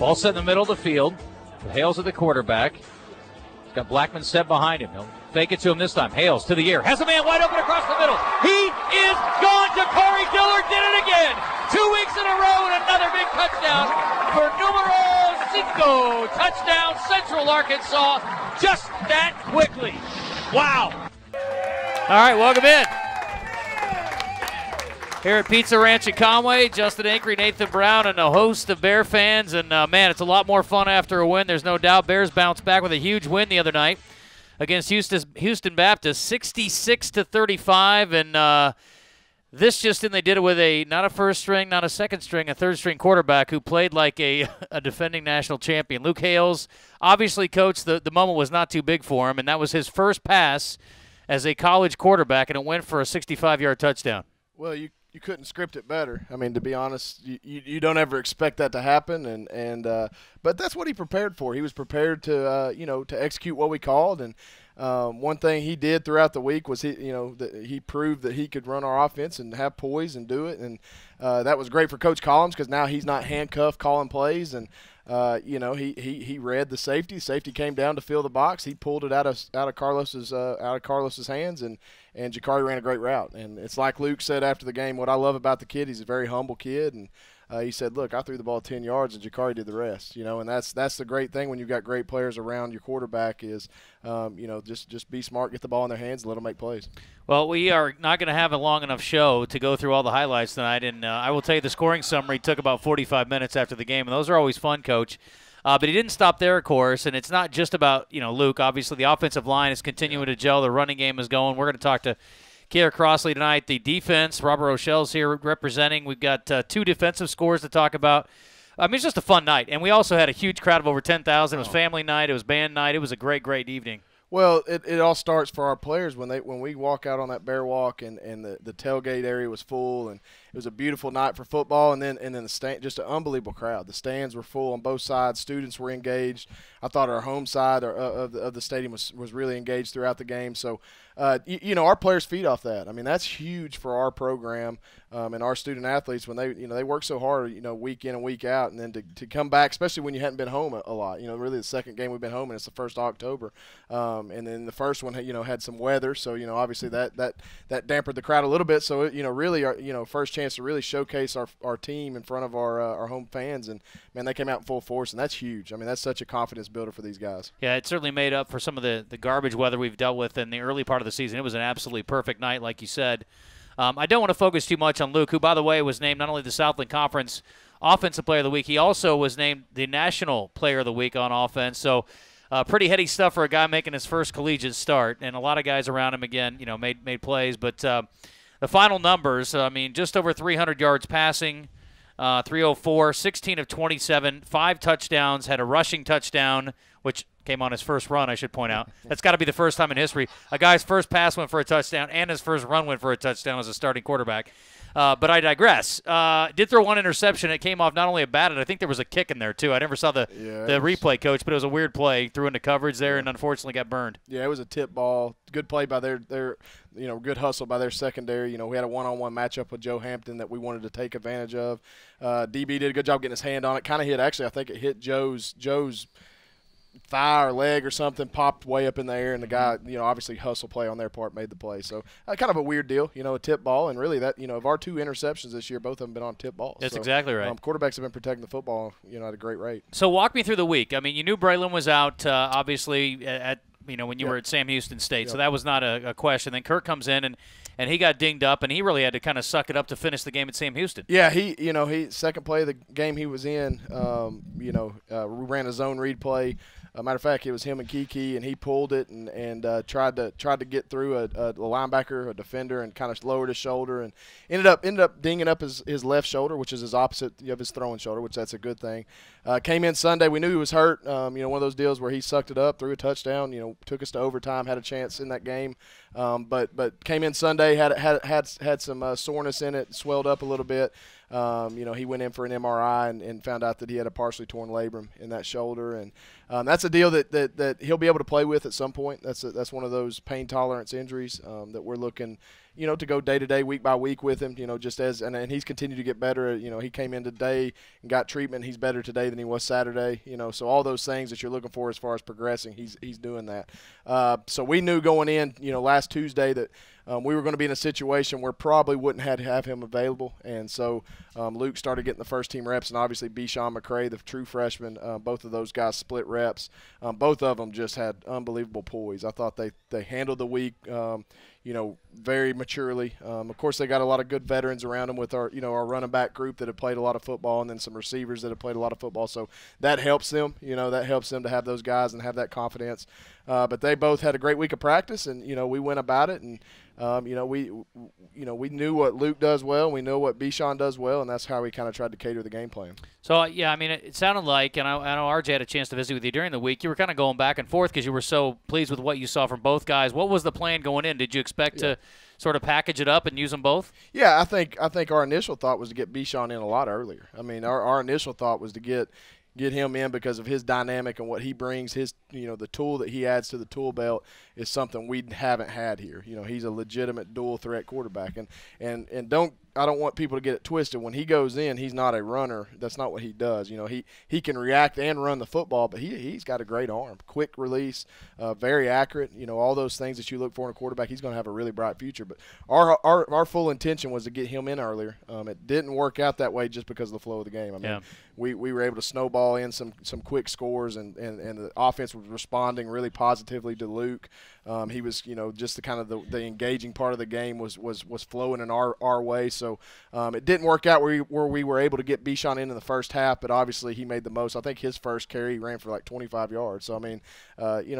Ball set in the middle of the field. Hales at the quarterback. He's got Blackman set behind him. He'll fake it to him this time. Hales to the air. Has a man wide open across the middle. He is gone to Corey Dillard. Did it again. 2 weeks in a row and another big touchdown for numero 5. Touchdown Central Arkansas. Just that quickly. Wow. All right, welcome in. Here at Pizza Ranch in Conway, Justin Acri, Nathan Brown, and a host of Bear fans. And, man, it's a lot more fun after a win. There's no doubt. Bears bounced back with a huge win the other night against Houston Baptist, 66-35. And this just in, they did it with not a first string, not a second string, a third string quarterback who played like a defending national champion. Luke Hales, obviously, coach, the moment was not too big for him, and that was his first pass as a college quarterback, and it went for a 65-yard touchdown. Well, you couldn't script it better. I mean, to be honest, you don't ever expect that to happen, but that's what he prepared for. He was prepared to to execute what we called, and one thing he did throughout the week was he proved that he could run our offense and have poise and do it, and that was great for Coach Collins because now he's not handcuffed calling plays, and he read the safety. Safety came down to fill the box. He pulled it out of Carlos's hands, and Jakari ran a great route. And it's like Luke said after the game. What I love about the kid, he's a very humble kid, and he said, "Look, I threw the ball 10 yards, and Jakari did the rest." And that's the great thing when you've got great players around your quarterback is, just be smart, get the ball in their hands, and let them make plays. Well, we are not going to have a long enough show to go through all the highlights tonight, and I will tell you the scoring summary took about 45 minutes after the game, and those are always fun, Coach. But he didn't stop there, of course, and it's not just about Luke. Obviously, the offensive line is continuing to gel. The running game is going. We're going to talk to Kierre Crossley tonight. The defense, Robert Rochell's here representing. We've got 2 defensive scores to talk about. I mean, it's just a fun night, and we also had a huge crowd of over 10,000. It was family night. It was band night. It was a great, great evening. Well, it all starts for our players when we walk out on that Bear Walk and the tailgate area was full, and it was a beautiful night for football, and then the stand, just an unbelievable crowd. The stands were full on both sides. Students were engaged. I thought our home side of the stadium was really engaged throughout the game. So, our players feed off that. I mean, that's huge for our program and our student athletes when they work so hard, week in and week out, and then to come back, especially when you hadn't been home a lot. Really the second game we've been home, and it's the 1st of October. And then the first one, had some weather, so obviously that dampened the crowd a little bit. So really, our first chance to really showcase our team in front of our home fans, and man, they came out in full force, and that's huge. I mean, that's such a confidence builder for these guys. Yeah, it certainly made up for some of the garbage weather we've dealt with in the early part of the season. It was an absolutely perfect night, like you said. I don't want to focus too much on Luke, who, by the way, was named not only the Southland Conference Offensive Player of the Week, he also was named the National Player of the Week on offense. So. Pretty heady stuff for a guy making his first collegiate start, and a lot of guys around him again, made plays. But the final numbers, I mean, just over 300 yards passing, 304, 16 of 27, 5 touchdowns, had a rushing touchdown, which came on his first run, I should point out. That's got to be the first time in history. A guy's first pass went for a touchdown, and his first run went for a touchdown as a starting quarterback. But I digress. Did throw one interception. It came off not only a batted, I think there was a kick in there, too. I never saw the replay, Coach, but it was a weird play. Threw into coverage there and unfortunately got burned. Yeah, it was a tip ball. Good play by their good hustle by their secondary. We had a one-on-one matchup with Joe Hampton that we wanted to take advantage of. DB did a good job getting his hand on it. Kind of hit, actually, I think it hit Joe's thigh or leg or something, popped way up in the air, and the guy, obviously hustle play on their part made the play. So kind of a weird deal, a tip ball, and really that, of our 2 interceptions this year, both of them been on tip balls. That's exactly right. Quarterbacks have been protecting the football, at a great rate. So walk me through the week. I mean, you knew Braylon was out, obviously, when you were at Sam Houston State, so that was not a question. Then Kirk comes in, and he got dinged up, and he really had to kind of suck it up to finish the game at Sam Houston. Yeah, he second play of the game he was in, we ran a zone read play. Matter of fact, it was him and Kiki, and he pulled it and tried to get through a linebacker, a defender, and kind of lowered his shoulder, and ended up dinging up his left shoulder, which is his opposite of his throwing shoulder, which that's a good thing. Came in Sunday, we knew he was hurt. One of those deals where he sucked it up, threw a touchdown. Took us to overtime, had a chance in that game, but came in Sunday, had some soreness in it, swelled up a little bit. He went in for an MRI and found out that he had a partially torn labrum in that shoulder, and that's a deal that he'll be able to play with at some point. That's one of those pain tolerance injuries that we're looking, to go day to day, week by week with him, just and he's continued to get better. He came in today and got treatment. He's better today than he was Saturday. So all those things that you're looking for as far as progressing, he's doing that. So we knew going in, last Tuesday that we were going to be in a situation where probably wouldn't have him available, and so Luke started getting the first team reps, and obviously Bishawn McCray, the true freshman, both of those guys split reps. Both of them just had unbelievable poise. I thought they handled the week, very maturely. Of course, they got a lot of good veterans around them with our running back group that have played a lot of football, and then some receivers that have played a lot of football. So that helps them. That helps them to have those guys and have that confidence. But they both had a great week of practice, and we went about it, and we knew what Luke does well, and we know what Bishawn does well, and that's how we kind of tried to cater the game plan. So, yeah, I mean, it sounded like, and I know RJ had a chance to visit with you during the week, you were kind of going back and forth because you were so pleased with what you saw from both guys. What was the plan going in? Did you expect to sort of package it up and use them both? Yeah, I think our initial thought was to get Bishawn in a lot earlier. I mean, our initial thought was to get him in because of his dynamic and what he brings. His, the tool that he adds to the tool belt is something we haven't had here. He's a legitimate dual threat quarterback, and I don't want people to get it twisted. When he goes in, he's not a runner. That's not what he does. He can react and run the football, but he's got a great arm, quick release, very accurate. All those things that you look for in a quarterback. He's going to have a really bright future. But our full intention was to get him in earlier. It didn't work out that way just because of the flow of the game. I mean, we were able to snowball in some quick scores, and the offense was responding really positively to Luke. He was, just the kind of the engaging part of the game was flowing in our way. So it didn't work out where we were able to get Bishawn in the first half, but obviously he made the most. I think his first carry he ran for like 25 yards. So I mean,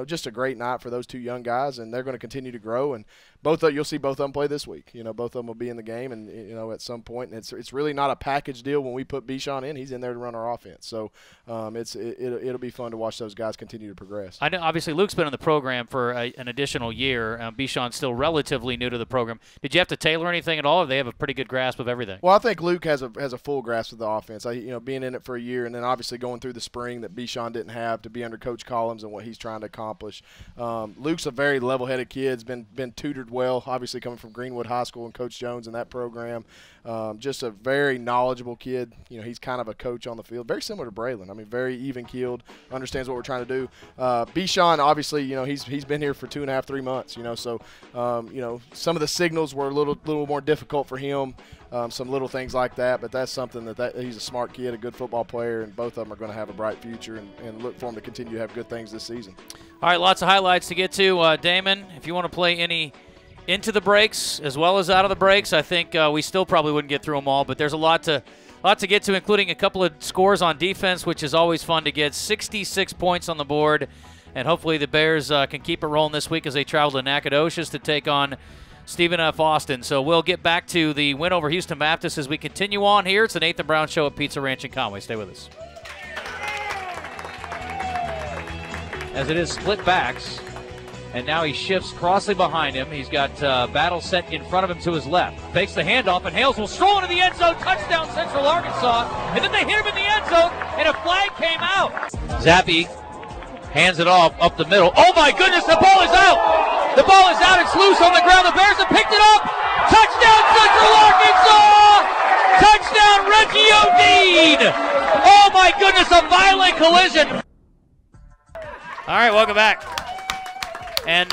just a great night for those two young guys, and they're going to continue to grow. And you'll see both of them play this week. Both of them will be in the game, and at some point. And it's really not a package deal when we put Bishawn in. He's in there to run our offense. So it'll be fun to watch those guys continue to progress. I know obviously Luke's been in the program for an additional year. Bishawn's still relatively new to the program. Did you have to tailor anything at all, or they have a pretty good grasp of everything? Well, I think Luke has a full grasp of the offense. Being in it for a year, and then obviously going through the spring that Bishawn didn't have to be under Coach Collins and what he's trying to accomplish. Luke's a very level-headed kid. Has been tutored well, obviously coming from Greenwood High School and Coach Jones in that program. Just a very knowledgeable kid. He's kind of a coach on the field, very similar to Braylon. I mean, very even-keeled, understands what we're trying to do. Bishawn, obviously, he's been here for 2.5, 3 months. So some of the signals were a little more difficult for him. Some little things like that, but that's something that he's a smart kid, a good football player, and both of them are going to have a bright future, and look for him to continue to have good things this season. All right, lots of highlights to get to. Damon, if you want to play any into the breaks as well as out of the breaks, I think we still probably wouldn't get through them all, but there's a lot to get to, including a couple of scores on defense, which is always fun to get. 66 points on the board, and hopefully the Bears can keep it rolling this week as they travel to Nacogdoches to take on Stephen F. Austin. So we'll get back to the win over Houston Baptist as we continue on here. It's the Nathan Brown Show at Pizza Ranch in Conway. Stay with us. As it is split backs, and now he shifts Crossley behind him. He's got Battle set in front of him to his left. Fakes the handoff, and Hales will stroll into the end zone. Touchdown, Central Arkansas. And then they hit him in the end zone, and a flag came out. Zappi hands it off up the middle. Oh, my goodness, the ball is out. The ball is out. It's loose on the ground. The Bears have picked it up. Touchdown, Central Arkansas. Touchdown, Reggie O'Dean. Oh, my goodness, a violent collision. All right, welcome back. And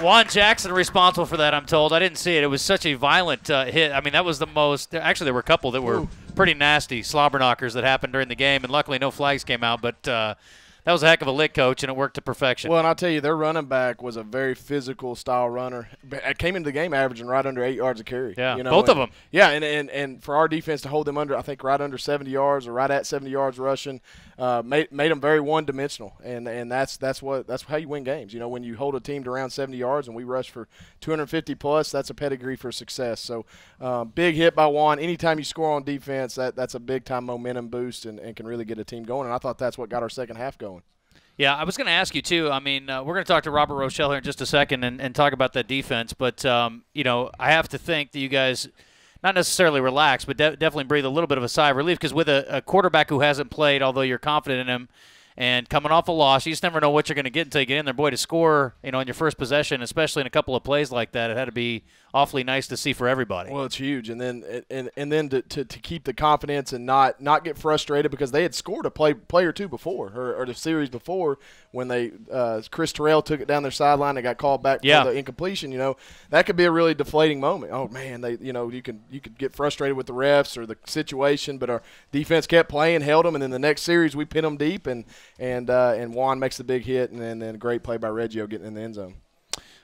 Juan Jackson responsible for that, I'm told. I didn't see it. It was such a violent hit. I mean, that was the most – actually, there were a couple that were pretty nasty slobber knockers that happened during the game, and luckily no flags came out. But that was a heck of a lick, Coach, and it worked to perfection. Well, and I'll tell you, their running back was a very physical style runner. It came into the game averaging right under 8 yards a carry. Yeah, both of them. Yeah, and for our defense to hold them under, I think, right under 70 yards or right at 70 yards rushing, made them very one-dimensional. And that's how you win games. When you hold a team to around 70 yards and we rush for 250-plus, that's a pedigree for success. So big hit by Juan. Anytime you score on defense, that's a big-time momentum boost and can really get a team going. And I thought that's what got our second half going. Yeah, I was going to ask you, too. I mean, we're going to talk to Robert Rochell here in just a second and talk about that defense. But, I have to think that you guys not necessarily relax, but definitely breathe a little bit of a sigh of relief because with a quarterback who hasn't played, although you're confident in him, And coming off a loss, you just never know what you're going to get until you get in there. Boy, to score, on your first possession, especially in a couple of plays like that, it had to be awfully nice to see for everybody. Well, it's huge, and then to keep the confidence and not get frustrated because they had scored a play or two before or the series before when they Chris Terrell took it down their sideline and got called back for the incompletion. That could be a really deflating moment. Oh man, you could get frustrated with the refs or the situation, but our defense kept playing, held them, and then the next series we pinned them deep and Juan makes the big hit, and then a great play by Reggio getting in the end zone.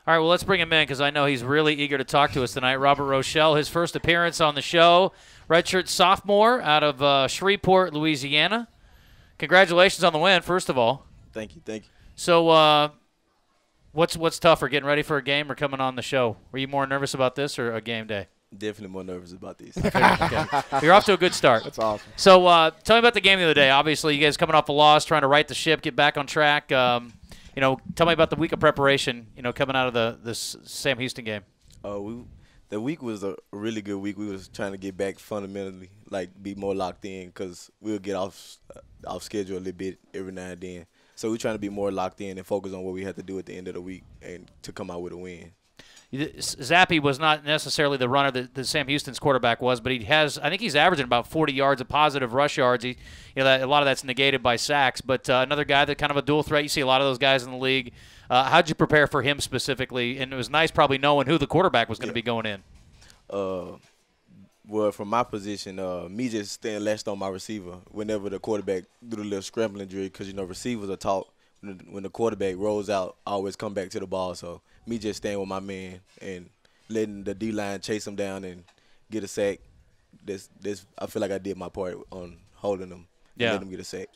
All right, well, let's bring him in because I know he's really eager to talk to us tonight. Robert Rochell, his first appearance on the show, redshirt sophomore out of Shreveport, Louisiana. Congratulations on the win, first of all. Thank you. So what's tougher, getting ready for a game or coming on the show? Were you more nervous about this or a game day? Definitely more nervous about these. Okay. You're off to a good start. That's awesome. So tell me about the game the other day. Obviously, you guys coming off a loss, trying to right the ship, get back on track. Tell me about the week of preparation, coming out of this Sam Houston game. The week was a really good week. We was trying to get back fundamentally, be more locked in because we'll get off schedule a little bit every now and then. So we're trying to be more locked in and focus on what we have to do at the end of the week and to come out with a win. Zappe was not necessarily the runner that Sam Houston's quarterback was, but I think he's averaging about 40 yards of positive rush yards. A lot of that's negated by sacks, but another guy that kind of a dual threat. You see a lot of those guys in the league. How'd you prepare for him specifically? And it was nice probably knowing who the quarterback was going to be going in. Well, from my position, me just staying latched on my receiver whenever the quarterback do the little scrambling drill because, receivers are taught when the quarterback rolls out, always come back to the ball. So me just staying with my man and letting the D-line chase him down and get a sack. I feel like I did my part on holding him and letting him get a sack.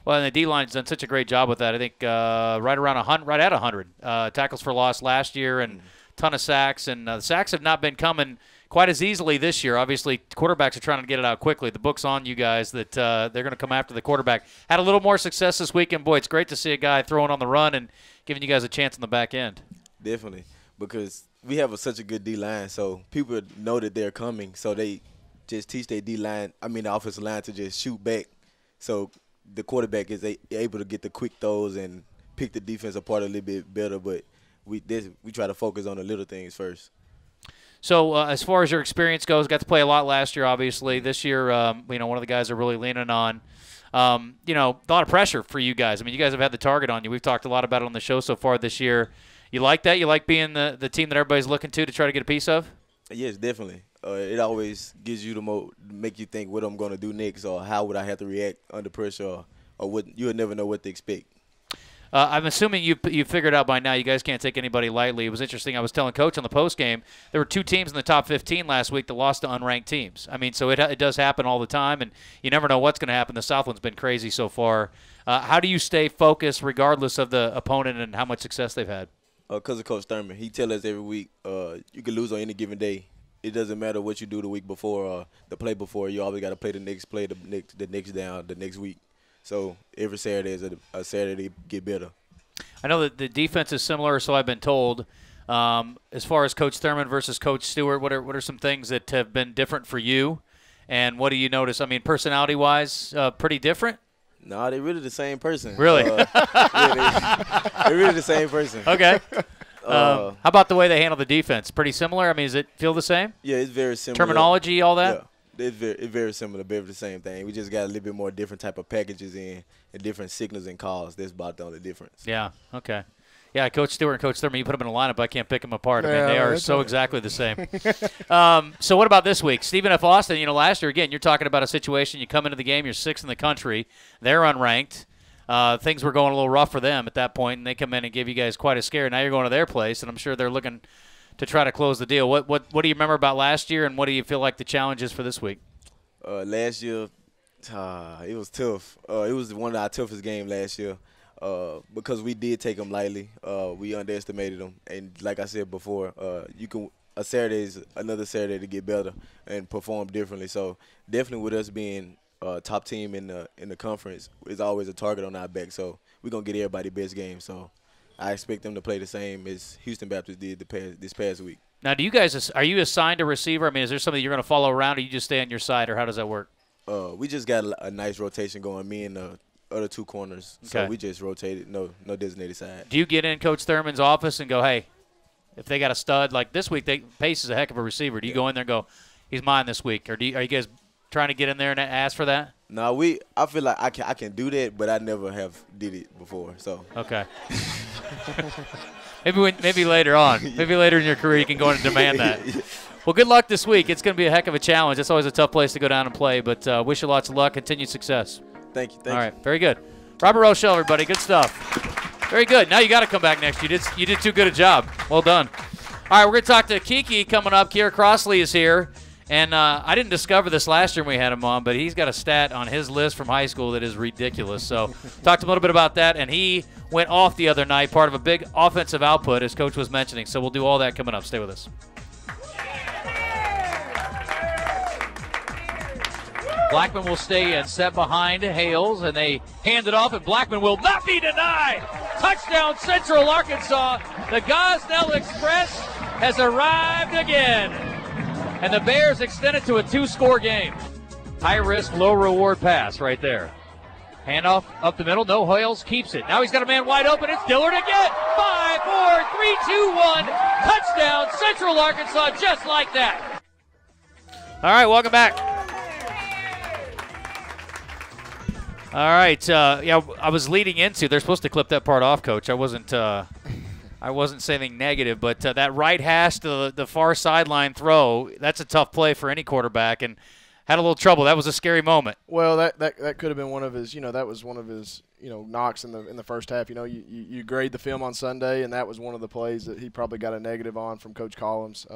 Well, and the D-line's done such a great job with that. I think right at 100 tackles for loss last year and ton of sacks. And the sacks have not been coming quite as easily this year. Obviously, quarterbacks are trying to get it out quickly. The book's on you guys that they're going to come after the quarterback. Had a little more success this weekend. Boy, it's great to see a guy throwing on the run and giving you guys a chance in the back end. Definitely, because we have such a good D-line, so people know that they're coming, so they just teach their the offensive line to just shoot back. So the quarterback is able to get the quick throws and pick the defense apart a little bit better, but we try to focus on the little things first. So as far as your experience goes, got to play a lot last year, obviously. This year, one of the guys are really leaning on. A lot of pressure for you guys. I mean, you guys have had the target on you. We've talked a lot about it on the show so far this year. You like that? You like being the team that everybody's looking to try to get a piece of? Yes, definitely. It always gives you make you think what I'm going to do next or how would I have to react under pressure or what you would never know what to expect. I'm assuming you figured out by now you guys can't take anybody lightly. It was interesting. I was telling Coach on the postgame, there were 2 teams in the top 15 last week that lost to unranked teams. I mean, so it does happen all the time, and you never know what's going to happen. The Southland's been crazy so far. How do you stay focused regardless of the opponent and how much success they've had? Because of Coach Thurman. He tells us every week you can lose on any given day. It doesn't matter what you do the week before or the play before. You always got to play the next play, the next down, the next week. So every Saturday is a Saturday to get better. I know that the defense is similar, so I've been told. As far as Coach Thurman versus Coach Stewart, what are some things that have been different for you? And what do you notice? I mean, personality-wise, pretty different? No, they're really the same person. Really? They're really the same person. Okay. How about the way they handle the defense? Pretty similar? I mean, does it feel the same? Yeah, it's very similar. Terminology, all that? Yeah. It's very similar, very the same thing. We just got a little bit more different type of packages in and different signals and calls. That's about the only difference. Yeah, okay. Yeah, Coach Stewart and Coach Thurman, you put them in a lineup, I can't pick them apart. I mean, they are so exactly the same. So what about this week? Stephen F. Austin, last year, again, you're talking about a situation. You come into the game, you're 6th in the country. They're unranked. Things were going a little rough for them at that point, and they come in and give you guys quite a scare. Now you're going to their place, and I'm sure they're looking to try to close the deal. What do you remember about last year, and what do you feel like the challenge is for this week? Last year, it was tough. It was one of our toughest games last year because we did take them lightly. We underestimated them, and like I said before, a Saturday is another Saturday to get better and perform differently. So definitely with us being top team in the conference is always a target on our back. So we're gonna get everybody best game. So I expect them to play the same as Houston Baptist did this past week. Now, are you assigned a receiver? I mean, is there somebody you're going to follow around, or you just stay on your side, or how does that work? We just got a nice rotation going. Me and other two corners. Okay. So we just rotated, no designated side. Do you get in Coach Thurman's office and go, hey, if they got a stud like this week, Pace is a heck of a receiver. Do you go in there and go, he's mine this week, or are you guys trying to get in there and ask for that? No, I feel like I can do that, but I never have did it before. So okay. maybe later on, maybe later in your career, you can go in and demand that. Well, good luck this week. It's going to be a heck of a challenge. It's always a tough place to go down and play, but wish you lots of luck, continued success. Thank you. All right, very good. Robert Rochell, everybody, good stuff. Very good. Now you got to come back next. You did too good a job. Well done. All right, we're going to talk to Kiki coming up. Kierre Crossley is here. And I didn't discover this last year when we had him on, but he's got a stat on his list from high school that is ridiculous. So talked a little bit about that, and he went off the other night, part of a big offensive output, as Coach was mentioning. So we'll do all that coming up. Stay with us. Blackman will stay and set behind Hales, and they hand it off, and Blackman will not be denied. Touchdown, Central Arkansas. The Gosnell Express has arrived again, and the Bears extend it to a 2-score game. High-risk, low-reward pass right there. Handoff up the middle. No, Hales keeps it. Now he's got a man wide open. It's Dillard again. 5, 4, 3, 2, 1. Touchdown, Central Arkansas, just like that. All right, welcome back. All right, yeah, I was leading into. They're supposed to clip that part off, Coach. I wasn't saying anything negative, but that right hash to the far sideline throw, that's a tough play for any quarterback, and had a little trouble. That was a scary moment. Well, that could have been one of his. That was one of his. Knocks in the first half. You grade the film on Sunday, and that was one of the plays that he probably got a negative on from Coach Collins.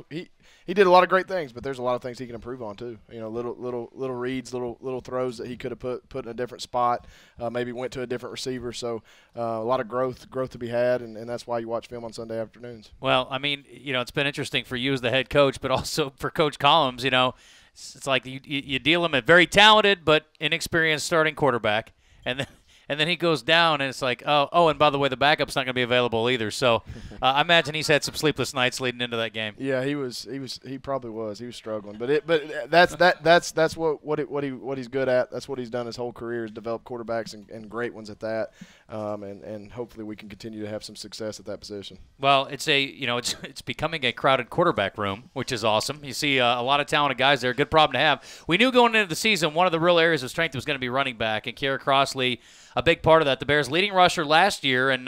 He did a lot of great things, but there's a lot of things he can improve on too. Little reads, little throws that he could have put in a different spot. Maybe went to a different receiver. So a lot of growth to be had, and that's why you watch film on Sunday afternoons. Well, I mean, it's been interesting for you as the head coach, but also for Coach Collins. It's like you deal him a very talented but inexperienced starting quarterback, and then he goes down, and it's like, oh, and by the way, the backup's not going to be available either. So I imagine he's had some sleepless nights leading into that game. Yeah, he probably was. He was struggling, but that's what he's good at. That's what he's done his whole career is develop quarterbacks and great ones at that. And hopefully we can continue to have some success at that position. Well, it's becoming a crowded quarterback room, which is awesome. You see a lot of talented guys there. Good problem to have. We knew going into the season one of the real areas of strength was going to be running back, and Kierre Crossley, a big part of that. The Bears' leading rusher last year, and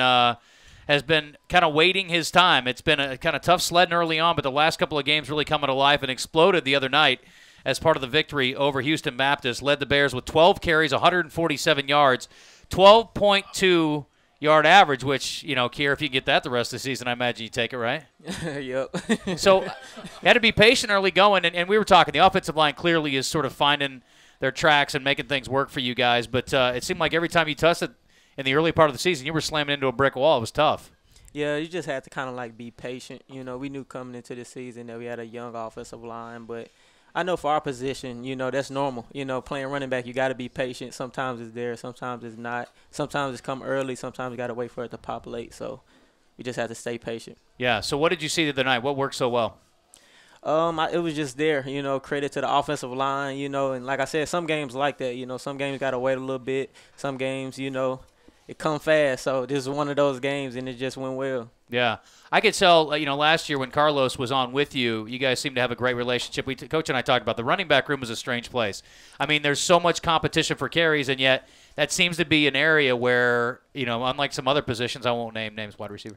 has been kind of waiting his time. It's been a kind of tough sledding early on, but the last couple of games really coming to life and exploded the other night as part of the victory over Houston Baptist. Led the Bears with 12 carries, 147 yards, 12.2 yard average, which, Kierre, if you get that the rest of the season, I imagine you take it, right? Yep. So you had to be patient early going, and we were talking, the offensive line clearly is sort of finding their tracks and making things work for you guys, but it seemed like every time you touched it in the early part of the season, you were slamming into a brick wall. It was tough. Yeah, you just had to kind of be patient. We knew coming into the season that we had a young offensive line, but I know for our position, that's normal. Playing running back, you got to be patient. Sometimes it's there, sometimes it's not. Sometimes it's come early, sometimes you got to wait for it to populate. So we just have to stay patient. Yeah, so what did you see the other night? What worked so well? It was just there, credit to the offensive line, and like I said, some games like that, some games got to wait a little bit. Some games, it come fast. So this is one of those games, and it just went well. Yeah. I could tell, last year when Carlos was on with you, you guys seem to have a great relationship. Coach and I talked about the running back room is a strange place. I mean, there's so much competition for carries, and yet that seems to be an area where, unlike some other positions, I won't name names, wide receiver,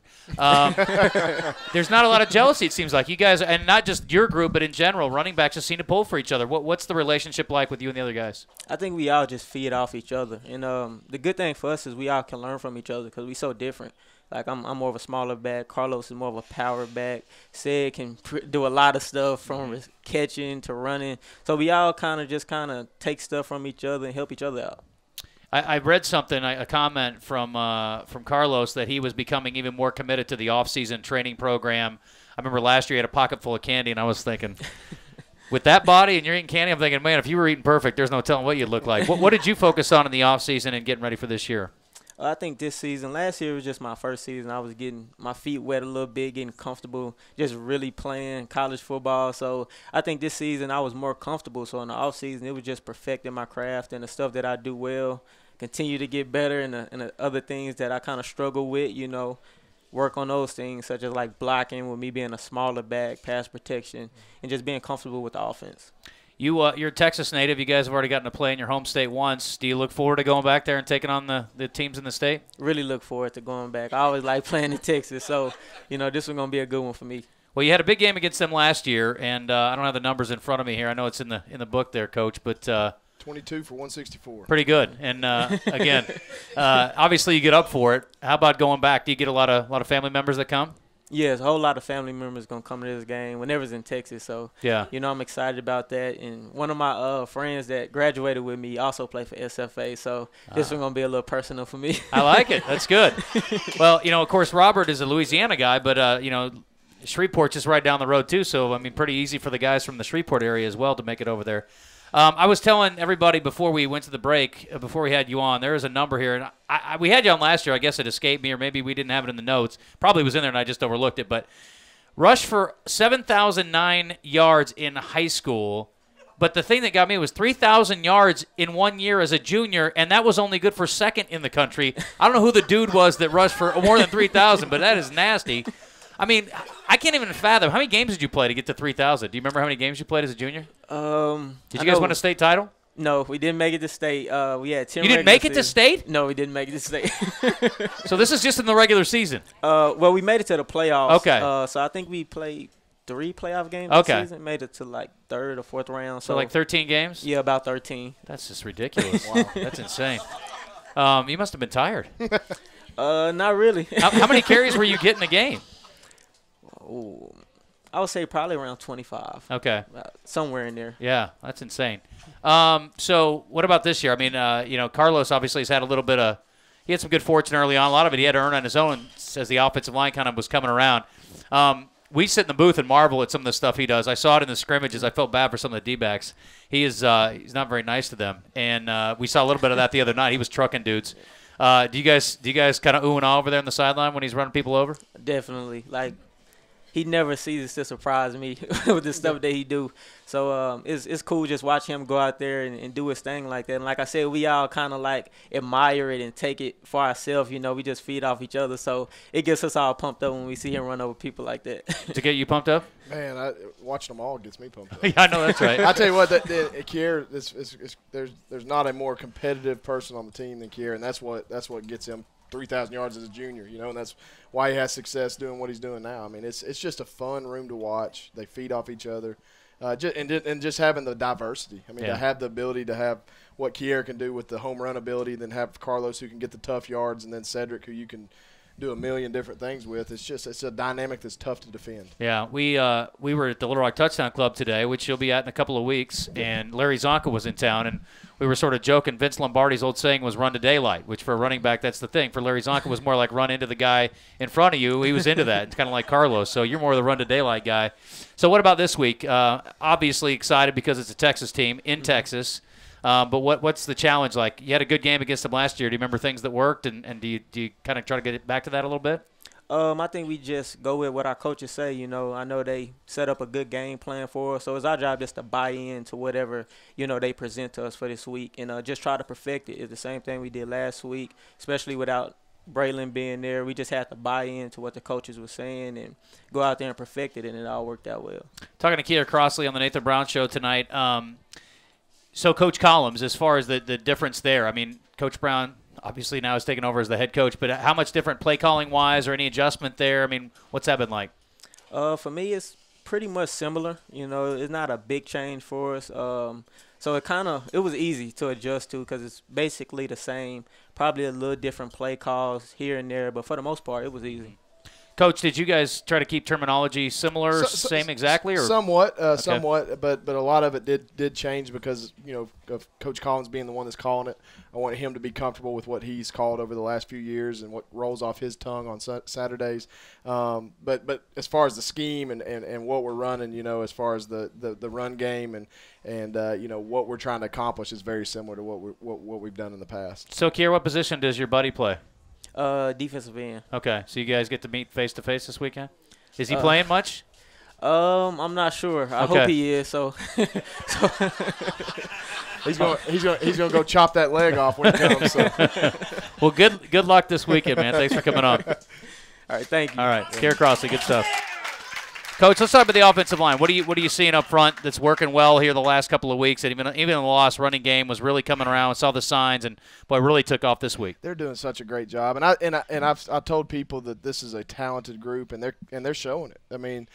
there's not a lot of jealousy, it seems like. You guys, and not just your group, but in general, running backs just seem to pull for each other. What's the relationship like with you and the other guys? I think we all just feed off each other. And the good thing for us is we all can learn from each other because we're so different. Like, I'm more of a smaller back. Carlos is more of a power back. Sid can do a lot of stuff from catching to running. So we all kind of take stuff from each other and help each other out. I read something, a comment from Carlos that he was becoming even more committed to the off-season training program. I remember last year he had a pocket full of candy, and I was thinking, with that body and you're eating candy, I'm thinking, man, if you were eating perfect, there's no telling what you'd look like. What did you focus on in the off-season and getting ready for this year? I think this season, last year was just my first season. I was getting my feet wet a little bit, getting comfortable, just really playing college football. So I think this season I was more comfortable. So in the off season, it was just perfecting my craft and the stuff that I do well, continue to get better and the other things that I kind of struggle with, you know, work on those things, such as like blocking with me being a smaller back, pass protection, and just being comfortable with the offense. You're a Texas native. You guys have already gotten to play in your home state once. Do you look forward to going back there and taking on the teams in the state? Really look forward to going back. I always like playing in Texas, so, you know, this one's going to be a good one for me. Well, you had a big game against them last year, and I don't have the numbers in front of me here. I know it's in the book there, Coach, but 22 for 164. Pretty good. And again, obviously you get up for it. How about going back? Do you get a lot of family members that come? Yes, a whole lot of family members going to come to this game whenever it's in Texas. So, yeah, you know, I'm excited about that. And one of my friends that graduated with me also played for SFA. So this one's going to be a little personal for me. I like it. That's good. Well, you know, of course, Robert is a Louisiana guy, but, you know, Shreveport's just right down the road, too. So, I mean, pretty easy for the guys from the Shreveport area as well to make it over there. I was telling everybody before we went to the break, before we had you on, there is a number here. And we had you on last year. I guess it escaped me, or maybe we didn't have it in the notes. Probably was in there, and I just overlooked it. But rushed for 7,009 yards in high school. But the thing that got me was 3,000 yards in 1 year as a junior, and that was only good for second in the country. I don't know who the dude was that rushed for more than 3,000, but that is nasty. I mean, I can't even fathom. How many games did you play to get to 3,000? Do you remember how many games you played as a junior? Did you guys win a state title? No, we didn't make it to state. We had 10. You didn't make it to state? No, we didn't make it to state. So this is just in the regular season? Well, we made it to the playoffs. Okay. So I think we played 3 playoff games this season. Made it to like 3rd or 4th round. So like 13 games? Yeah, about 13. That's just ridiculous. Wow. That's insane. You must have been tired. Not really. How many carries were you getting a game? Ooh, I would say probably around 25. Okay. Somewhere in there. Yeah, that's insane. So what about this year? I mean, you know, Carlos obviously has had a little bit of – he had some good fortune early on. A lot of it he had to earn on his own as the offensive line kind of was coming around. We sit in the booth and marvel at some of the stuff he does. I saw it in the scrimmages. I felt bad for some of the D-backs. He's not very nice to them. And we saw a little bit of that the other night. He was trucking dudes. Do you guys kind of ooh and ah over there on the sideline when he's running people over? Definitely. Like, he never ceases to surprise me with the stuff that he do. So it's cool just watch him go out there and do his thing like that. And like I said, we all kind of like admire it and take it for ourselves. You know, we just feed off each other. So it gets us all pumped up when we see him run over people like that. To get you pumped up? Man, watching them all gets me pumped up. Yeah, I know that's right. I tell you what, Kierre, there's not a more competitive person on the team than Kierre, and that's what gets him 3,000 yards as a junior, you know, and that's why he has success doing what he's doing now. I mean, it's just a fun room to watch. They feed off each other, and just having the diversity. I mean, to have the ability to have what Kierre can do with the home run ability, then have Carlos who can get the tough yards, and then Cedric who you can do a million different things with. It's a dynamic that's tough to defend. Yeah, we were at the Little Rock Touchdown Club today, which you'll be at in a couple of weeks, and Larry Zonka was in town, and we were sort of joking. Vince Lombardi's old saying was run to daylight, which for a running back, that's the thing. For Larry Zonka was more like run into the guy in front of you. He was into that. It's kind of like Carlos. So you're more the run to daylight guy. So what about this week? Obviously excited because it's a Texas team in Texas. But what's the challenge like? You had a good game against them last year. Do you remember things that worked, and do you kind of try to get it back to that a little bit? I think we just go with what our coaches say. You know, I know they set up a good game plan for us, so it's our job just to buy in to whatever, you know, they present to us for this week, and just try to perfect it. It's the same thing we did last week, especially without Braylon being there. We just had to buy into what the coaches were saying and go out there and perfect it, and it all worked out well. Talking to Kierre Crossley on the Nathan Brown Show tonight. So Coach Collins, as far as the difference there, I mean, Coach Brown obviously now is taking over as the head coach, but how much different play calling wise or any adjustment there? I mean, what's that been like? For me, it's pretty much similar. You know, it's not a big change for us. So it was easy to adjust to because it's basically the same, probably a little different play calls here and there, but for the most part, it was easy. Coach, did you guys try to keep terminology similar, same exactly? Or? Somewhat, but a lot of it did change because, you know, of Coach Collins being the one that's calling it. I want him to be comfortable with what he's called over the last few years and what rolls off his tongue on Saturdays. But as far as the scheme and what we're running, you know, as far as the run game and you know, what we're trying to accomplish is very similar to what we've done in the past. So, Kierre, what position does your buddy play? Defensive end. Okay, so you guys get to meet face-to-face this weekend? Is he playing much? I'm not sure. I hope he is. So he's gonna go chop that leg off when he comes. So. Well, good luck this weekend, man. Thanks for coming on. All right, thank you. All right, Kierre Crossley, good stuff. Coach, let's talk about the offensive line. What are you seeing up front that's working well here the last couple of weeks? And even the loss running game was really coming around. Saw the signs, and boy, really took off this week. They're doing such a great job, and I've told people that this is a talented group, and they're showing it. I mean,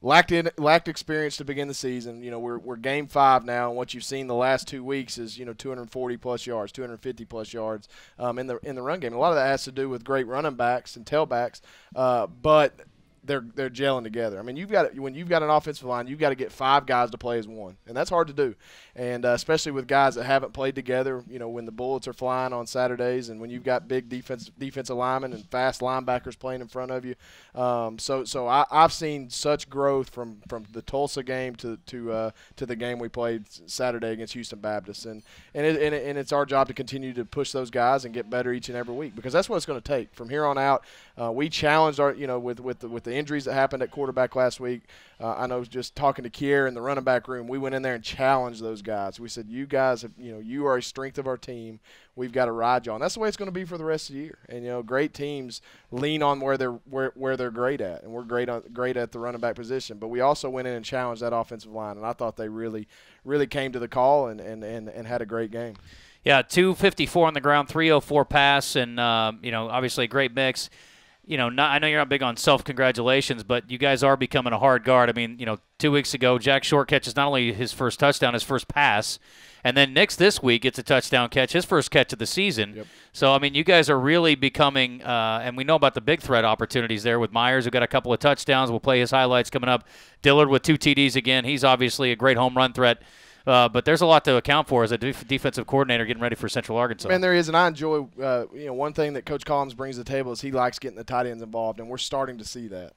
lacked experience to begin the season. You know, we're game 5 now, and what you've seen the last 2 weeks is 240 plus yards, 250 plus yards in the run game. A lot of that has to do with great running backs and tailbacks, but they're gelling together. I mean, when you've got an offensive line, you've got to get 5 guys to play as one, and that's hard to do. And especially with guys that haven't played together, when the bullets are flying on Saturdays, and when you've got big defensive linemen and fast linebackers playing in front of you. So I've seen such growth from the Tulsa game to the game we played Saturday against Houston Baptist, and it's our job to continue to push those guys and get better each and every week, because that's what it's going to take from here on out. We challenged our with the injuries that happened at quarterback last week. I know just talking to Kierre in the running back room, we went in there and challenged those guys. We said, you guys, you are a strength of our team. We've got to ride you on. That's the way it's going to be for the rest of the year. And great teams lean on where they're great at, and we're great at the running back position. But we also went in and challenged that offensive line, and I thought they really came to the call and had a great game. Yeah, 254 on the ground, 304 pass, and obviously a great mix. I know you're not big on self-congratulations, but you guys are becoming a hard guard. I mean, 2 weeks ago, Jack Short catches not only his first touchdown, his first pass, and then Nix this week gets a touchdown catch, his first catch of the season. Yep. So, I mean, you guys are really becoming and we know about the big threat opportunities there with Myers, who got a couple of touchdowns. We'll play his highlights coming up. Dillard with 2 TDs again. He's obviously a great home run threat. But there's a lot to account for as a defensive coordinator getting ready for Central Arkansas. Man, there is, and I enjoy, one thing that Coach Collins brings to the table is he likes getting the tight ends involved, and we're starting to see that.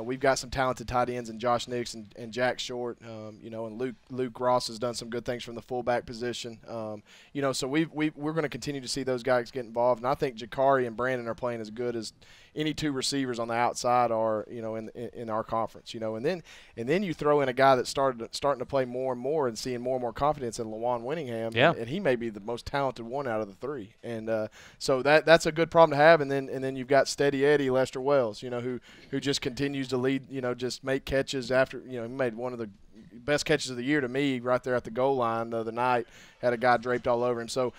We've got some talented tight ends in Josh Nix and Jack Short, and Luke Ross has done some good things from the fullback position. So we're going to continue to see those guys get involved, and I think Jakari and Brandon are playing as good as any 2 receivers on the outside are, in our conference, and then you throw in a guy that's starting to play more and more and seeing more and more confidence in Lawan Winningham, and he may be the most talented one out of the 3, and so that's a good problem to have. And then you've got Steady Eddie Lester Wells, who just continues to lead, just make catches after, he made one of the best catches of the year to me right there at the goal line the other night. Had a guy draped all over him. So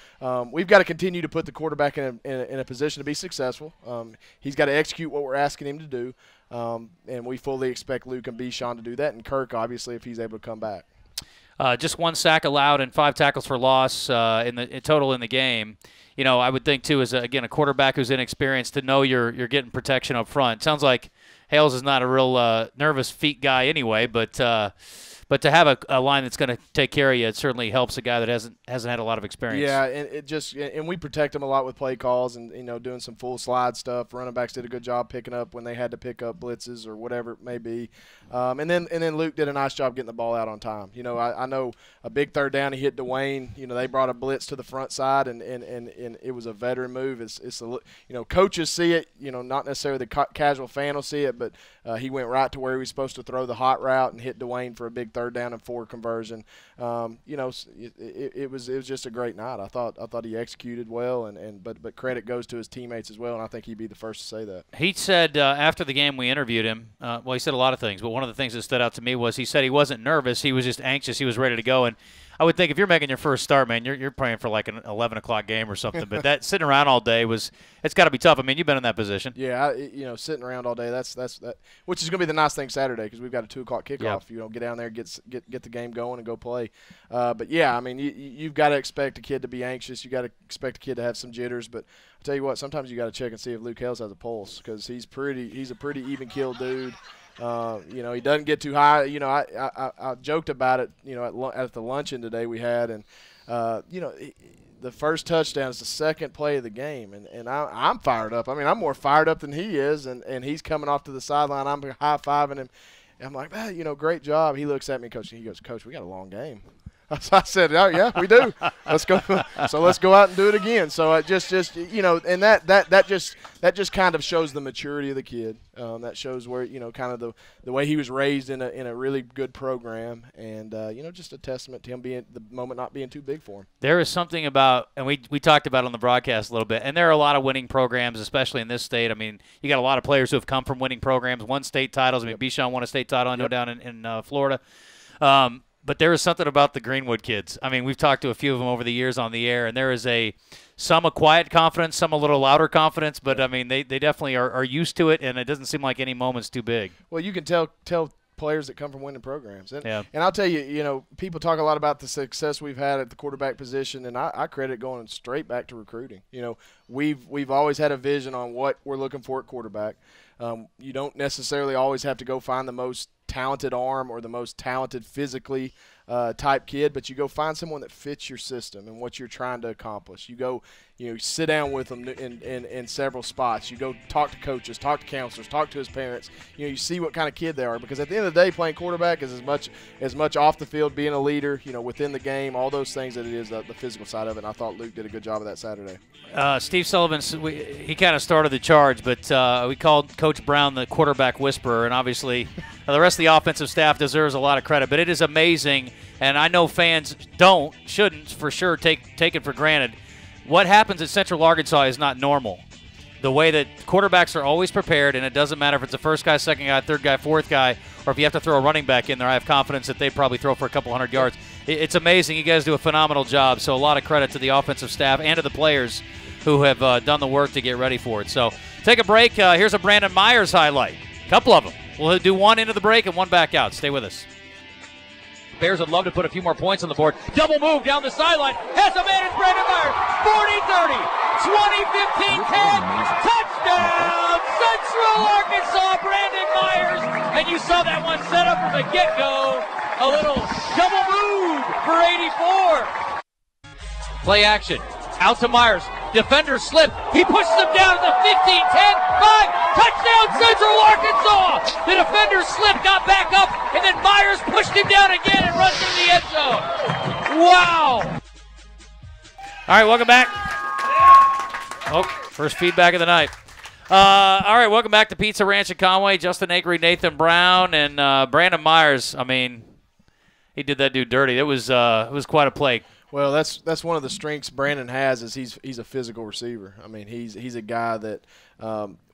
we've got to continue to put the quarterback in a position to be successful. He's got to execute what we're asking him to do, and we fully expect Luke and Bichon to do that, and Kirk, obviously, if he's able to come back. Just 1 sack allowed and 5 tackles for loss in total in the game. I would think, too, as, a quarterback who's inexperienced, to know you're getting protection up front. Sounds like Hales is not a real nervous feet guy anyway, but to have a line that's going to take care of you, it certainly helps a guy that hasn't had a lot of experience. Yeah, and we protect him a lot with play calls and doing some full slide stuff. Running backs did a good job picking up when they had to pick up blitzes or whatever it may be. And then Luke did a nice job getting the ball out on time. I know a big 3rd down he hit Dwayne. They brought a blitz to the front side and it was a veteran move. It's coaches see it. Not necessarily the casual fan will see it, but he went right to where he was supposed to throw the hot route and hit Dwayne for a big 3rd down and 4 conversion. It was just a great night. I thought he executed well, but credit goes to his teammates as well, and I think he'd be the first to say that. He said after the game we interviewed him, he said a lot of things, but one of the things that stood out to me was he said he wasn't nervous, he was just anxious, he was ready to go. And I would think if you're making your first start, man, you're praying for like an 11 o'clock game or something. But that sitting around all day it's got to be tough. I mean, you've been in that position. Yeah, sitting around all day, that's which is going to be the nice thing Saturday because we've got a 2 o'clock kickoff. Yep. Get down there, get the game going, and go play. But yeah, I mean, you've got to expect a kid to be anxious. You got to expect a kid to have some jitters. But I'll tell you what, sometimes you got to check and see if Luke Hales has a pulse because he's a pretty even keeled dude. He doesn't get too high. I joked about it, at the luncheon today we had, and the first touchdown is the second play of the game, and I'm fired up. I mean, I'm more fired up than he is, and he's coming off to the sideline. I'm high-fiving him. And I'm like, man, great job. He looks at me, Coach, and he goes, Coach, we got a long game. I said, oh, yeah, we do. Let's go. So let's go out and do it again. So it just and that just kind of shows the maturity of the kid. That shows where, kind of the way he was raised in a really good program, and just a testament to him being the moment not being too big for him. There is something about, and we talked about it on the broadcast a little bit, and there are a lot of winning programs, especially in this state. I mean, you got a lot of players who have come from winning programs, won state titles. I mean, Bichon won a state title, I know, down in Florida. But there is something about the Greenwood kids. I mean, we've talked to a few of them over the years on the air, and there is some a quiet confidence, some a little louder confidence, but, I mean, they definitely are used to it, and it doesn't seem like any moment's too big. Well, you can tell players that come from winning programs. And I'll tell you, people talk a lot about the success we've had at the quarterback position, and I credit going straight back to recruiting. We've always had a vision on what we're looking for at quarterback. You don't necessarily always have to go find the most talented arm or the most talented physically type kid, but you go find someone that fits your system and what you're trying to accomplish. You go, sit down with them in several spots. You go talk to coaches, talk to counselors, talk to his parents. You see what kind of kid they are, because at the end of the day, playing quarterback is as much off the field, being a leader, within the game, all those things, that it is the physical side of it. And I thought Luke did a good job of that Saturday. Steve Sullivan, he kind of started the charge, but we called Coach Brown the quarterback whisperer, and obviously the rest of the offensive staff deserves a lot of credit. But it is amazing, and I know fans shouldn't for sure take it for granted. What happens at Central Arkansas is not normal. The way that quarterbacks are always prepared, and it doesn't matter if it's the first guy, second guy, third guy, fourth guy, or if you have to throw a running back in there, I have confidence that they'd probably throw for a couple hundred yards. It's amazing. You guys do a phenomenal job, so a lot of credit to the offensive staff and to the players who have done the work to get ready for it. So take a break. Here's a Brandon Myers highlight. A couple of them. We'll do one into the break and one back out. Stay with us. Bears would love to put a few more points on the board. Double move down the sideline. Has a man, it's Brandon Myers. 40-30, 20-15, 10. Touchdown, Central Arkansas, Brandon Myers. And you saw that one set up from the get-go. A little double move for 84. Play action. Out to Myers. Defender slip. He pushes him down to the 15, 10, 5. Touchdown, Central Arkansas. The defender slipped, got back up, and then Myers pushed him down again and rushed into the end zone. Wow. All right, welcome back. Oh, first feedback of the night. All right, welcome back to Pizza Ranch in Conway. Justin Acri, Nathan Brown, and Brandon Myers. I mean, he did that dude dirty. It was quite a play. Well, that's one of the strengths Brandon has, is he's a physical receiver. I mean, he's a guy that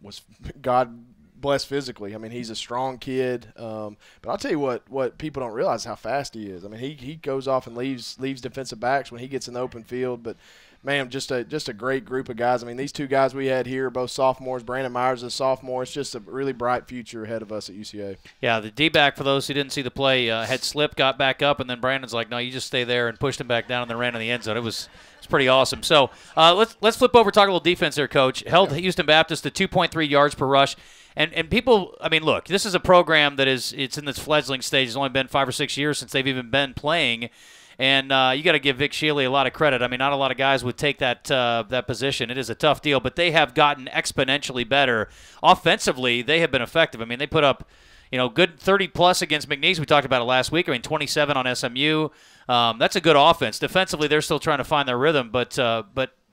was God blessed physically. I mean, he's a strong kid. But I'll tell you what people don't realize, how fast he is. I mean, he goes off and leaves defensive backs when he gets in the open field. But man, just a great group of guys. I mean, these two guys we had here are both sophomores. Brandon Myers is a sophomore. It's just a really bright future ahead of us at UCA. Yeah, the D-back, for those who didn't see the play, had slipped, got back up, and then Brandon's like, no, you just stay there, and pushed him back down and then ran in the end zone. It's pretty awesome. So let's flip over, talk a little defense there, Coach. Held Houston Baptist to 2.3 yards per rush. And people, I mean, look, this is a program that it's in its fledgling stage. It's only been 5 or 6 years since they've even been playing. And you got to give Vic Shealy a lot of credit. I mean, not a lot of guys would take that position. It is a tough deal, but they have gotten exponentially better. Offensively, they have been effective. I mean, they put up, good 30-plus against McNeese. We talked about it last week. I mean, 27 on SMU. That's a good offense. Defensively, they're still trying to find their rhythm, but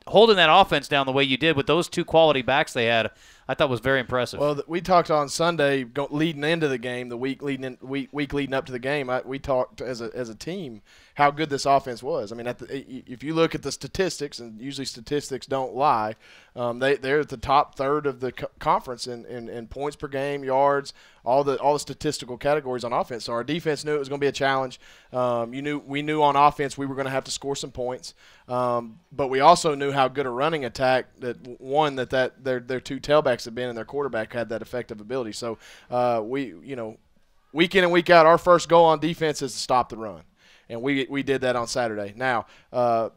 holding that offense down the way you did with those two quality backs they had, I thought was very impressive. Well, we talked on Sunday leading into the game, the week leading up to the game. We talked as a team how good this offense was. I mean, if you look at the statistics, and usually statistics don't lie, they're at the top third of the conference in points per game, yards, all the statistical categories on offense. So our defense knew it was going to be a challenge. We knew on offense we were going to have to score some points, but we also knew how good a running attack that their two tailbacks had been, and their quarterback had that effective ability. So week in and week out, our first goal on defense is to stop the run. And we did that on Saturday. Now,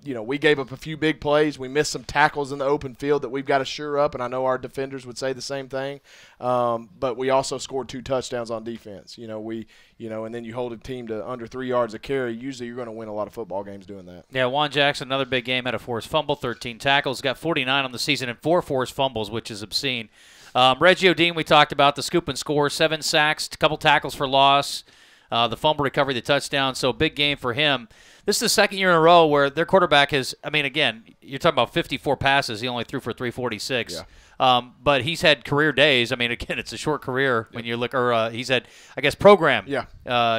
we gave up a few big plays. We missed some tackles in the open field that we've got to shore up, and I know our defenders would say the same thing. But we also scored 2 touchdowns on defense. And then you hold a team to under 3 yards a carry. Usually you're going to win a lot of football games doing that. Yeah, Juan Jackson, another big game, had a forced fumble, 13 tackles, got 49 on the season, and 4 forced fumbles, which is obscene. Reggie O'Dean, we talked about, the scoop and score, 7 sacks, a couple tackles for loss. The fumble recovery, the touchdown, so big game for him. This is the second year in a row where their quarterback has, I mean, again, you're talking about 54 passes. He only threw for 346. Yeah. But he's had career days. I mean, again, it's a short career when you look, or he's had, I guess, program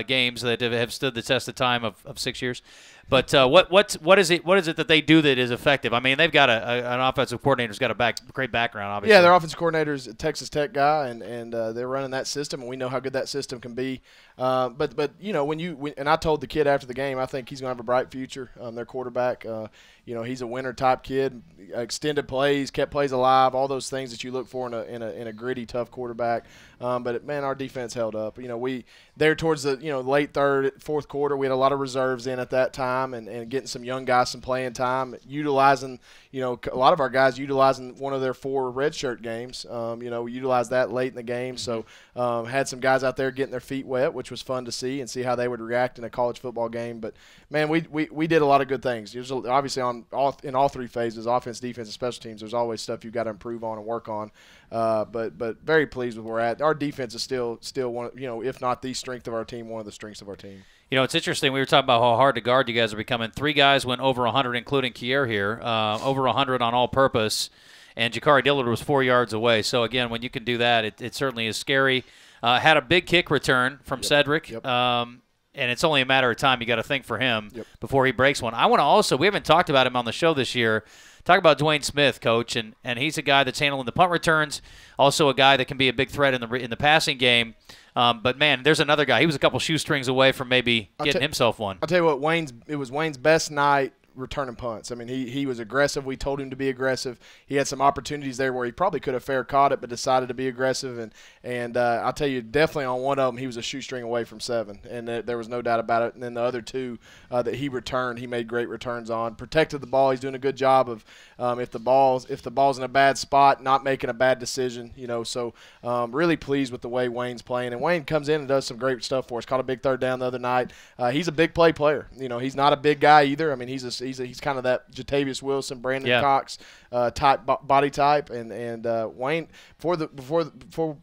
games that have stood the test of time of 6 years. But what is it that they do that is effective? I mean, they've got an offensive coordinator who's got a great background, obviously. Yeah, their offensive coordinator is a Texas Tech guy, and they're running that system, and we know how good that system can be. But you know, and I told the kid after the game, I think he's going to have a bright future. Their quarterback, you know, he's a winner type kid. Extended plays, kept plays alive, all those things that you look for in a gritty, tough quarterback. But man, our defense held up. You know, there towards the late third, fourth quarter, we had a lot of reserves in at that time, and getting some young guys some playing time, utilizing a lot of our guys utilizing one of their 4 redshirt games. We utilized that late in the game, so had some guys out there getting their feet wet, which was fun to see and see how they would react in a college football game. But man, we did a lot of good things. There's obviously in all 3 phases, offense, defense, and special teams. There's always stuff you've got to improve on and work on. But very pleased with where we're at. Our defense is still one, if not the strength of our team, one of the strengths of our team. It's interesting. We were talking about how hard to guard you guys are becoming. 3 guys went over 100, including Kierre here, over 100 on all purpose, and Jakari Dillard was 4 yards away. So, again, when you can do that, it certainly is scary. Had a big kick return from Cedric, and it's only a matter of time you got to think for him before he breaks one. I want to also – we haven't talked about him on the show this year. Talk about Dwayne Smith, Coach, and he's a guy that's handling the punt returns, also a guy that can be a big threat in the passing game. But, man, there's another guy. He was a couple shoestrings away from maybe getting himself one. I'll tell you what, it was Wayne's best night returning punts. I mean, he was aggressive. We told him to be aggressive. He had some opportunities there where he probably could have fair caught it, but decided to be aggressive. And I'll tell you, definitely on one of them, he was a shoestring away from 7, and there was no doubt about it. And then the other 2 that he returned, he made great returns on. Protected the ball. He's doing a good job of if the ball's in a bad spot, not making a bad decision. So really pleased with the way Wayne's playing. And Wayne comes in and does some great stuff for us. Caught a big third down the other night. He's a big play player. He's not a big guy either. I mean, he's kind of that Jatavius Wilson, Brandon Cox type body type, and Wayne before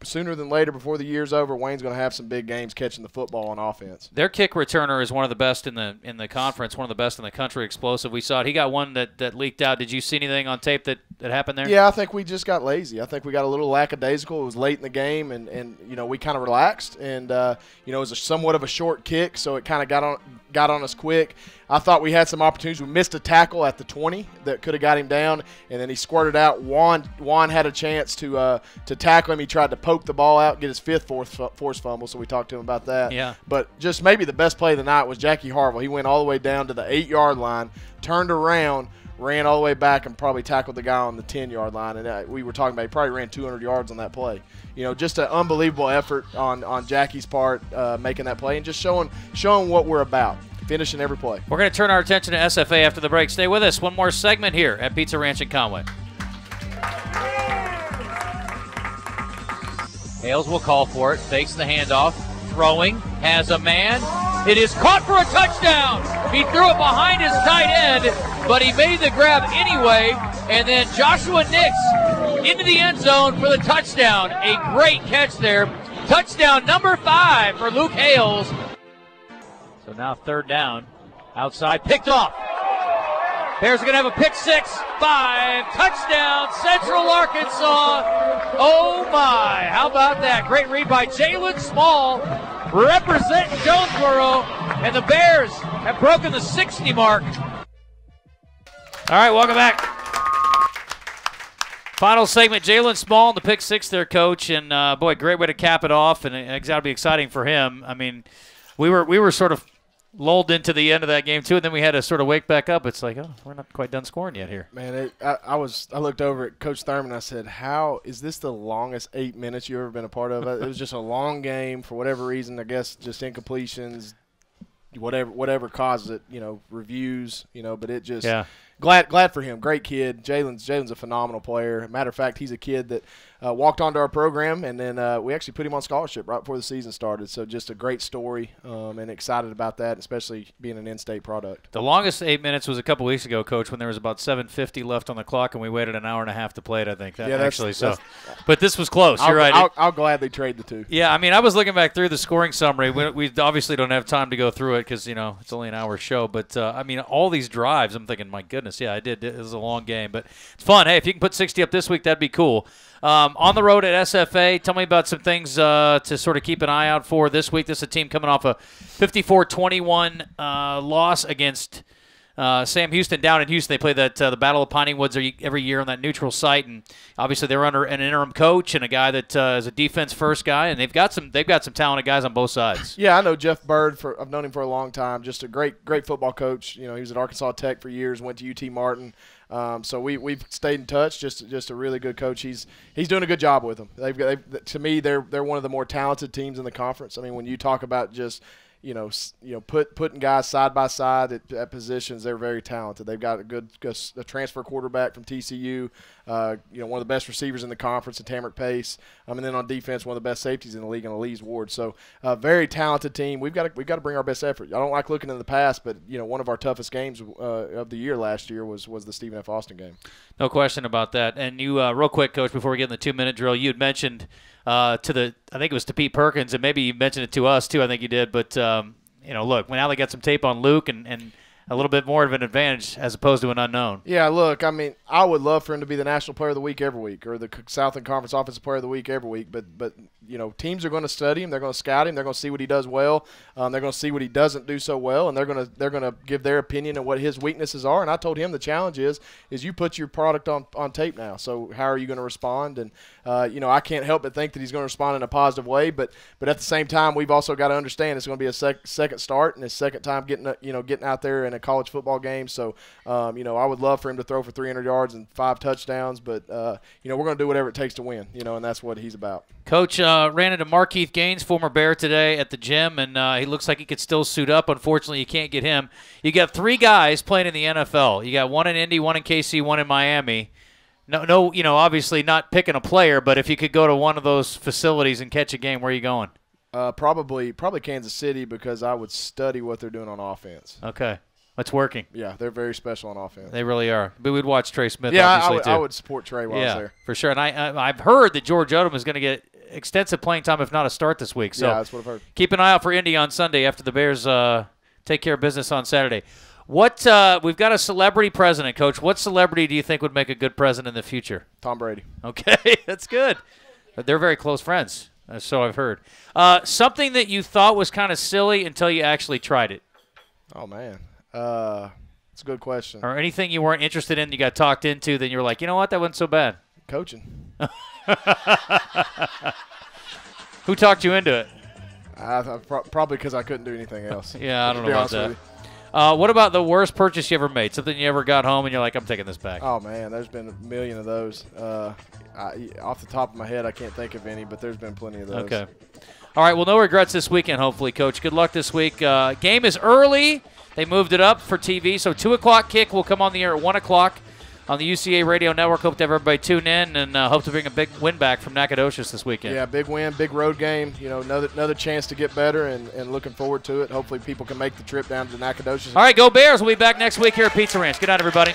sooner than later, before the year's over, Wayne's going to have some big games catching the football on offense. Their kick returner is one of the best in the conference, one of the best in the country. Explosive. We saw it. He got one that leaked out. Did you see anything on tape that happened there? Yeah, I think we just got lazy. I think we got a little lackadaisical. It was late in the game, and we kind of relaxed, and it was somewhat of a short kick, so it kind of got on us quick. I thought we had some opportunities. We missed a tackle at the 20 that could have got him down, and then he squirted out. Juan had a chance to tackle him. He tried to poke the ball out, get his 5th forced fumble, so we talked to him about that. Yeah. But just maybe the best play of the night was Jackie Harville. He went all the way down to the 8-yard line, turned around, ran all the way back, and probably tackled the guy on the 10-yard line. And we were talking about he probably ran 200 yards on that play. Just an unbelievable effort on Jackie's part, making that play and just showing what we're about. Finishing every play. We're going to turn our attention to SFA after the break. Stay with us. One more segment here at Pizza Ranch in Conway. Hales will call for it. Fakes the handoff. Throwing. Has a man. It is caught for a touchdown. He threw it behind his tight end, but he made the grab anyway. And then Joshua Nix into the end zone for the touchdown. A great catch there. Touchdown number 5 for Luke Hales. So now 3rd down, outside, picked off. Bears are going to have a pick 6, 5, touchdown, Central Arkansas. Oh my, how about that? Great read by Jalen Small, representing Jonesboro, and the Bears have broken the 60 mark. All right, welcome back. Final segment, Jalen Small, the pick 6 there, Coach, and boy, great way to cap it off, and it's got to be exciting for him. I mean, we were sort of lulled into the end of that game too, and then we had to sort of wake back up. It's like, oh, we're not quite done scoring yet here. Man, I looked over at Coach Thurman and I said, how is this the longest 8 minutes you've ever been a part of? It was just a long game for whatever reason. I guess just incompletions, whatever causes it. Reviews. But it just glad for him. Great kid. Jalen's a phenomenal player. Matter of fact, he's a kid that walked onto our program, and then we actually put him on scholarship right before the season started. So just a great story, and excited about that, especially being an in-state product. The longest 8 minutes was a couple weeks ago, Coach, when there was about 7:50 left on the clock, and we waited an hour and a half to play it, I think. But this was close. You're right. I'll gladly trade the two. Yeah, I mean, I was looking back through the scoring summary. We obviously don't have time to go through it because, it's only an hour show. But, I mean, all these drives, I'm thinking, my goodness, yeah, I did. It was a long game. But it's fun. Hey, if you can put 60 up this week, that'd be cool. On the road at SFA, tell me about some things to sort of keep an eye out for this week. This is a team coming off a 54-21 loss against Sam Houston down in Houston. They play the Battle of Piney Woods every year on that neutral site, and obviously they're under an interim coach and a guy that is a defense-first guy, and they've got some talented guys on both sides. Yeah, I know Jeff Bird. I've known him for a long time. Just a great football coach. He was at Arkansas Tech for years. Went to UT Martin. So we've stayed in touch. Just a really good coach. He's doing a good job with them. To me, they're one of the more talented teams in the conference. I mean, when you talk about just putting guys side by side at positions, they're very talented. They've got a transfer quarterback from TCU, one of the best receivers in the conference, Tamarick Pace, and then on defense, one of the best safeties in the league, Elise Ward. So, very talented team. We've got to bring our best effort. I don't like looking in the past, but one of our toughest games of the year last year was the Stephen F. Austin game. No question about that. And you, real quick, Coach, before we get in the 2-minute drill, you had mentioned I think it was to Pete Perkins, and maybe you mentioned it to us too. I think you did. But look, now they got some tape on Luke and a little bit more of an advantage as opposed to an unknown. Yeah, look, I mean, I would love for him to be the National Player of the Week every week or the Southland Conference Offensive Player of the Week every week. But teams are going to study him. They're going to scout him. They're going to see what he does well. They're going to see what he doesn't do so well, and they're going to give their opinion on what his weaknesses are. And I told him the challenge is you put your product on tape now. So how are you going to respond? And I can't help but think that he's going to respond in a positive way. But at the same time, we've also got to understand it's going to be a second start and his second time getting out there in a college football game. So I would love for him to throw for 300 yards and 5 touchdowns. But we're going to do whatever it takes to win. And that's what he's about. Coach ran into Markeith Gaines, former Bear, today at the gym, and he looks like he could still suit up. Unfortunately, you can't get him. You got 3 guys playing in the NFL. You got one in Indy, one in KC, one in Miami. No, obviously not picking a player, but if you could go to one of those facilities and catch a game, where are you going? Probably Kansas City, because I would study what they're doing on offense. Okay. It's working. Yeah, they're very special on offense. They really are. But we'd watch Trey Smith, yeah, obviously, too. I would support Trey while I was there. For sure. And I've heard that George Odom is going to get extensive playing time, if not a start this week. So yeah, that's what I've heard. Keep an eye out for Indy on Sunday after the Bears take care of business on Saturday. We've got a celebrity president, Coach. What celebrity do you think would make a good president in the future? Tom Brady. Okay, that's good. But they're very close friends, so I've heard. Something that you thought was kind of silly until you actually tried it. Oh, man. It's a good question. Or anything you weren't interested in, you got talked into, then you were like, you know what, that wasn't so bad. Coaching. Who talked you into it? Probably because I couldn't do anything else. Yeah, I don't know about that. What about the worst purchase you ever made? Something you ever got home and you're like, I'm taking this back. Oh, man, there's been a million of those. Off the top of my head, I can't think of any, but there's been plenty of those. Okay. All right, well, no regrets this weekend, hopefully, Coach. Good luck this week. Game is early. They moved it up for TV, so 2 o'clock kick will come on the air at 1 o'clock on the UCA Radio Network. Hope to have everybody tune in and hope to bring a big win back from Nacogdoches this weekend. Yeah, big win, big road game. Another chance to get better and looking forward to it. Hopefully people can make the trip down to Nacogdoches. All right, go Bears. We'll be back next week here at Pizza Ranch. Good night, everybody.